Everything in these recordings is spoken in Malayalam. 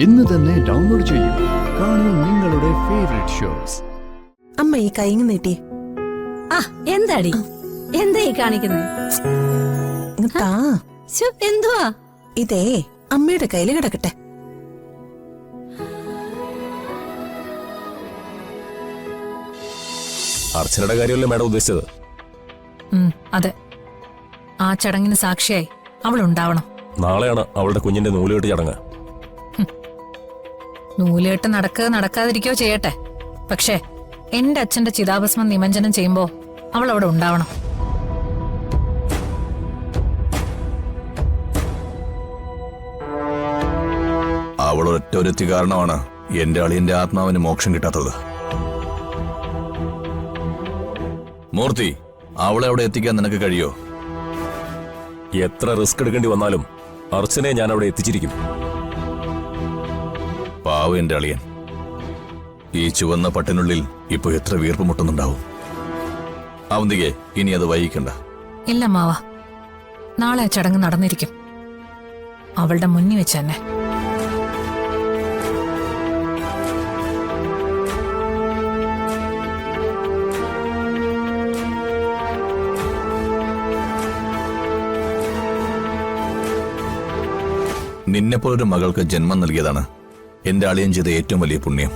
ഇന്ന് തന്നെ ഡൗൺലോഡ് ചെയ്യൂ. കാണൂ നിങ്ങളുടെ ഫേവറേറ്റ് ഷോസ്. അമ്മ ഈ കൈ നീട്ടി. എന്താടി എന്താ ഈ കാണിക്കുന്നത്? എന്തുവാ ഇതേ അമ്മയുടെ കയ്യില് കിടക്കട്ടെ. അർച്ചനയുടെ കാര്യമല്ലേ മാഡം ഉദ്ദേശിച്ചത്? അതെ, ആ ചടങ്ങിന് സാക്ഷിയായി അവൾ ഉണ്ടാവണം. നാളെയാണ് അവളുടെ കുഞ്ഞിന്റെ നൂലുകെട്ട് ചടങ്ങ്. നൂലുകെട്ട് നടക്കാതിരിക്കോ ചെയ്യട്ടെ, പക്ഷേ എന്റെ അച്ഛന്റെ ചിതാഭസ്മം നിമഞ്ജനം ചെയ്യുമ്പോ അവൾ അവിടെ ഉണ്ടാവണം. അവൾ ഒറ്റൊരുത്തി കാരണമാണ് എന്റെ അളിയന്റെ ആത്മാവിന് മോക്ഷം കിട്ടാത്തത്. മൂർത്തി, അവളെ അവിടെ എത്തിക്കാൻ നിനക്ക് കഴിയോ? എത്ര റിസ്ക് എടുക്കേണ്ടി വന്നാലും അർച്ചനയെ ഞാൻ അവിടെ എത്തിച്ചിരിക്കും. പാവ എന്റെ അളിയൻ. ഈ ചുവന്ന പട്ടിനുള്ളിൽ ഇപ്പൊ എത്ര വീർപ്പ് മുട്ടുന്നുണ്ടാവും. അവന്തികെ, ഇനി അത് വൈകിക്കണ്ട. ഇല്ല മാവ, നാളെ ആ ചടങ്ങ് നടന്നിരിക്കും, അവളുടെ മുന്നിൽ വെച്ച് തന്നെ. നിന്നെപ്പോലൊരു മകൾക്ക് ജന്മം നൽകിയതാണ് എന്റെ അളിയൻ ചെയ്ത ഏറ്റവും വലിയ പുണ്യം.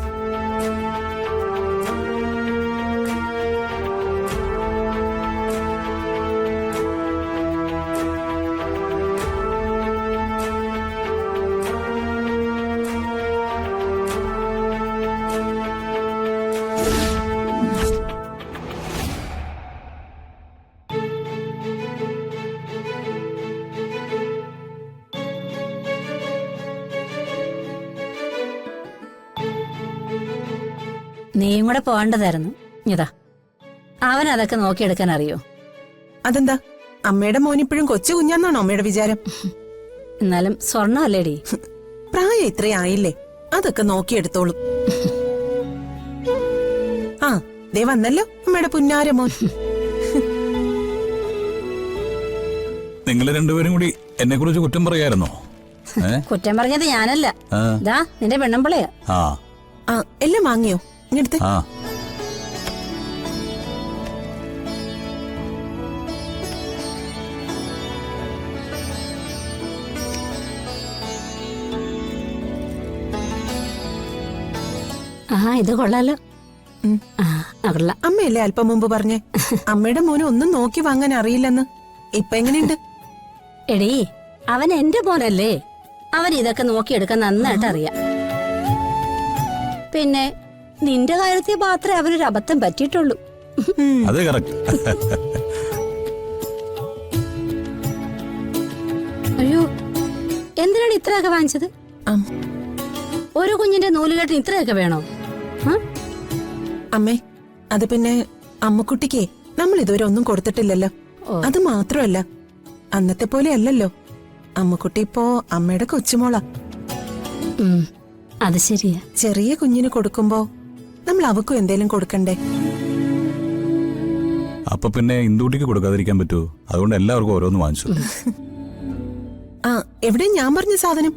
നീയും കൂടെ പോകേണ്ടതായിരുന്നു. ഇതാ അവൻ അതൊക്കെ നോക്കിയെടുക്കാൻ അറിയോ? അതെന്താ, അമ്മയുടെ മോനിപ്പോഴും കൊച്ചു കുഞ്ഞാന്നാണോ അമ്മയുടെ വിചാരം? എന്നാലും സ്വർണ്ണമല്ലേടി. പ്രായം ഇത്രയായില്ലേ, അതൊക്കെ നോക്കിയെടുത്തോളും. ആ, ദേ വന്നല്ലോ അമ്മയുടെ പുന്നാര മോൻ. നിങ്ങൾ രണ്ടുപേരും കൂടി എന്നെ കുറിച്ച് കുറ്റം പറയായിരുന്നോ? കുറ്റം പറഞ്ഞത് ഞാനല്ല, ദാ നിന്റെ പെണ്ണമ്പിളയാ. ആ, എല്ലാം വാങ്ങിയോ? ഇങ്ങടുത്ത്. ഇത് കൊള്ളാലോ. അമ്മയല്ലേ അല്പം മുമ്പ് പറഞ്ഞേ അമ്മയുടെ മോന് ഒന്നും നോക്കി വാങ്ങാൻ അറിയില്ലെന്ന്. ഇപ്പൊ എങ്ങനെയുണ്ട്? എടീ, അവൻ എന്റെ മോനല്ലേ, അവൻ ഇതൊക്കെ നോക്കിയെടുക്കാൻ നന്നായിട്ട് അറിയാം. പിന്നെ നിന്റെ കാര്യത്തിൽ മാത്രമേ അവനൊരു അബദ്ധം പറ്റിയിട്ടുള്ളൂ. അത് കറക്റ്റ്. അയ്യോ, എന്തിനാണ് ഇത്രയൊക്കെ വാങ്ങിച്ചത്? ഒരു കുഞ്ഞിന്റെ നൂലുകെട്ടിന് ഇത്രയൊക്കെ വേണോ? അമ്മേ, അത് പിന്നെ അമ്മക്കുട്ടിക്ക് നമ്മൾ ഇതുവരെ ഒന്നും കൊടുത്തിട്ടില്ലല്ലോ. അത് മാത്രമല്ല, അന്നത്തെ പോലെ അല്ലല്ലോ, അമ്മക്കുട്ടി ഇപ്പോ അമ്മയുടെ കൊച്ചുമോളാ. അത് ശരിയാ. ചെറിയ കുഞ്ഞിന് കൊടുക്കുമ്പോ നമ്മൾ അവക്കും എന്തേലും കൊടുക്കണ്ടേ? അപ്പൊ പിന്നെ ഇന്ദുട്ടിക്ക് കൊടുക്കാതിരിക്കാൻ പറ്റുമോ? അതുകൊണ്ട് എല്ലാവർക്കും ഓരോന്ന് വാങ്ങിച്ചു. ആ, എവിടെ ഞാൻ പറഞ്ഞ സാധനം?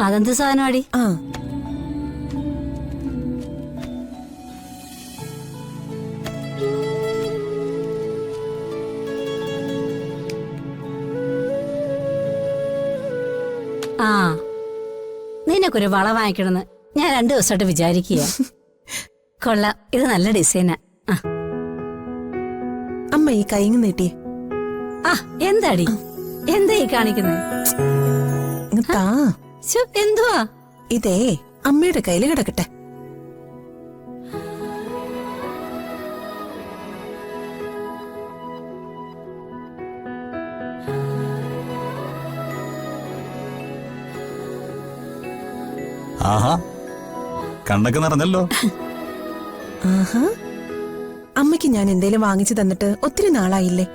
അതെന്ത് സാധനമാടി? നിനക്കൊരു വള വാങ്ങിക്കണമെന്ന് ഞാൻ 2 ദിവസമായിട്ട് വിചാരിക്കുക. കൊള്ളാം, ഇത് നല്ല ഡിസൈനാ. അമ്മ ഈ കൈ നീട്ടിയേ. എന്താടി എന്താ ഈ കാണിക്കുന്നത്? എന്തുവാ ഇതേ അമ്മയുടെ കയ്യില് കിടക്കട്ടെ. ആഹാ, കണ്ണൊക്കെ നിറഞ്ഞല്ലോ. ആഹാ, അമ്മയ്ക്ക് ഞാൻ എന്തേലും വാങ്ങിച്ചു തന്നിട്ട് ഒത്തിരി നാളായില്ലേ.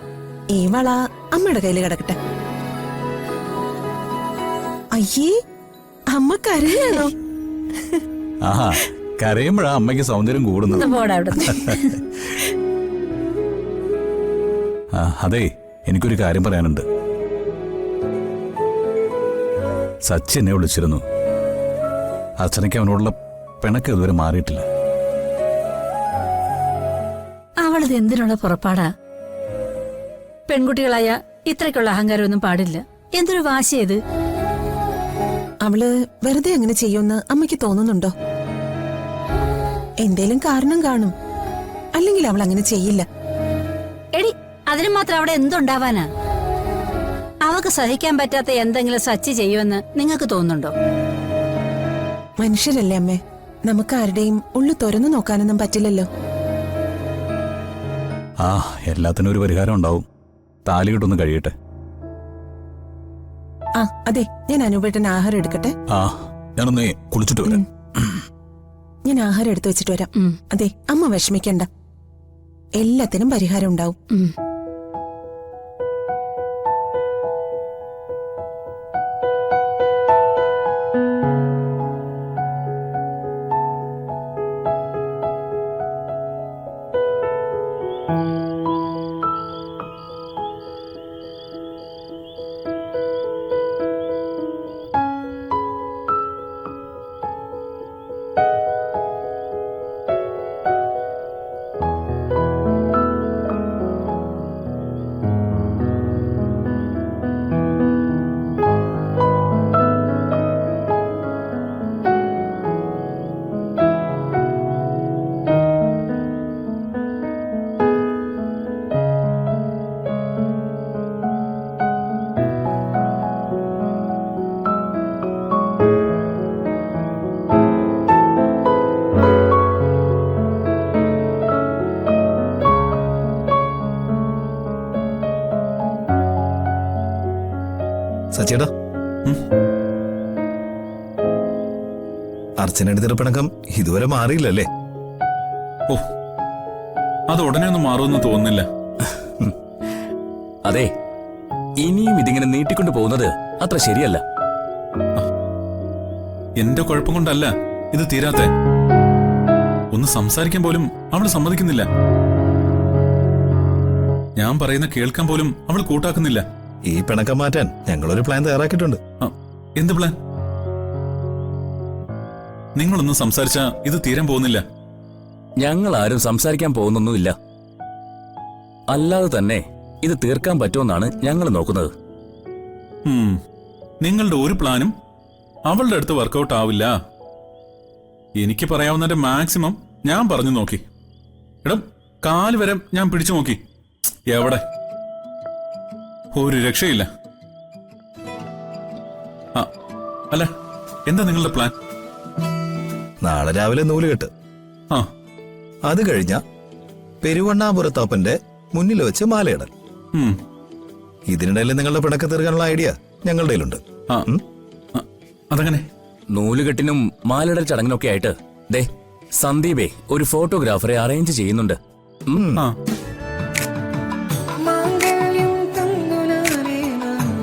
ഈ വള അമ്മയുടെ കയ്യില് കിടക്കട്ടെ. അയ്യേ, അമ്മ കരയാണോ? ആഹാ, കരയുമ്പോഴാ അമ്മയ്ക്ക് സൗന്ദര്യം കൂടുന്നത്. അതെ, എനിക്കൊരു കാര്യം പറയാനുണ്ട്. സച്ചി എന്നെ വിളിച്ചിരുന്നു. അർച്ചനയ്ക്ക് അവനോടുള്ള പിണക്ക് ഇതുവരെ മാറിയിട്ടില്ല. അവളിത് എന്തിനുള്ള പുറപ്പാടാ? പെൺകുട്ടികളായ ഇത്രയ്ക്കുള്ള അഹങ്കാരമൊന്നും പാടില്ല. എന്തൊരു വാശിയത്. അവള് വെറുതെ അങ്ങനെ ചെയ്യുമെന്ന് അമ്മയ്ക്ക് തോന്നുന്നുണ്ടോ? എന്തേലും കാരണം കാണും, അല്ലെങ്കിൽ അവൾ അങ്ങനെ ചെയ്യില്ല. എടി, അതിന് മാത്രം അവിടെ എന്തുണ്ടാവാനാ? അവക്ക് സഹിക്കാൻ പറ്റാത്ത എന്തെങ്കിലും സച്ചി ചെയ്യുമെന്ന് നിങ്ങൾക്ക് തോന്നുന്നുണ്ടോ? മനുഷ്യരല്ലേ അമ്മേ, നമുക്ക് ആരുടെയും ഉള്ളു തുറന്നു നോക്കാനൊന്നും പറ്റില്ലല്ലോ. ആ, എല്ലാത്തിനും ഒരു പരിഹാരം ഉണ്ടാവും. താലി കിട്ടൊന്ന് കഴിയട്ടെ. ആ അതെ, ഞാൻ അനൂപേട്ടൻ ആഹാരം എടുക്കട്ടെ. ആ, ഞാനൊന്നേ കുളിച്ചിട്ട് വരാം. ഞാൻ ആഹാരം എടുത്തു വെച്ചിട്ട് വരാം. അതെ, അമ്മ വിഷമിക്കണ്ട, എല്ലാത്തിനും പരിഹാരം ഉണ്ടാവും. സച്ചേട്ടാ, അർച്ചനയുടെ പിണക്കം ഇതുവരെ മാറിയില്ലല്ലേ? ഓ, അത് ഉടനെ ഒന്നും മാറുമെന്ന് തോന്നുന്നില്ല. അതെ, ഇനിയും ഇതിങ്ങനെ നീട്ടിക്കൊണ്ടു പോകുന്നത് അത്ര ശരിയല്ല. എന്റെ കുഴപ്പം കൊണ്ടല്ല ഇത് തീരാത്തെ. ഒന്ന് സംസാരിക്കാൻ പോലും അവൾ സമ്മതിക്കുന്നില്ല. ഞാൻ പറയുന്ന കേൾക്കാൻ പോലും അവൾ കൂട്ടാക്കുന്നില്ല. ഈ പിണക്കം മാറ്റാൻ ഞങ്ങളൊരു പ്ലാൻ തയ്യാറാക്കിയിട്ടുണ്ട്. എന്ത് പ്ലാൻ? നിങ്ങളൊന്നും സംസാരിച്ചാ ഇത് തീരാൻ പോകുന്നില്ല. ഞങ്ങൾ ആരും സംസാരിക്കാൻ പോകുന്നൊന്നുമില്ല. അല്ലാതെ തന്നെ ഇത് തീർക്കാൻ പറ്റുമെന്നാണ് ഞങ്ങൾ നോക്കുന്നത്. നിങ്ങളുടെ ഒരു പ്ലാനും അവളുടെ അടുത്ത് വർക്കൗട്ട് ആവില്ല. എനിക്ക് പറയാവുന്നതിന്റെ മാക്സിമം ഞാൻ പറഞ്ഞു നോക്കി. എടാ, കാല് വരെ ഞാൻ പിടിച്ചു നോക്കി. എവിടെ ഒരു രക്ഷയില്ല. അല്ല, എന്താ നിങ്ങളുടെ പ്ലാൻ? നാളെ രാവിലെ നൂലുകെട്ട്. അത് കഴിഞ്ഞ പെരുവണ്ണാപുരത്താപ്പന്റെ മുന്നിൽ വെച്ച് മാലയിടൽ. ഇതിനിടയിൽ നിങ്ങളുടെ പിണക്ക് തീർക്കാനുള്ള ഐഡിയ ഞങ്ങളുടെ കയ്യിലുണ്ട്. അതങ്ങനെ നൂലുകെട്ടിനും മാലയിടൽ ചടങ്ങിനൊക്കെ ആയിട്ട് ദേ സന്ദീപേ ഒരു ഫോട്ടോഗ്രാഫറെ അറേഞ്ച് ചെയ്യുന്നുണ്ട്.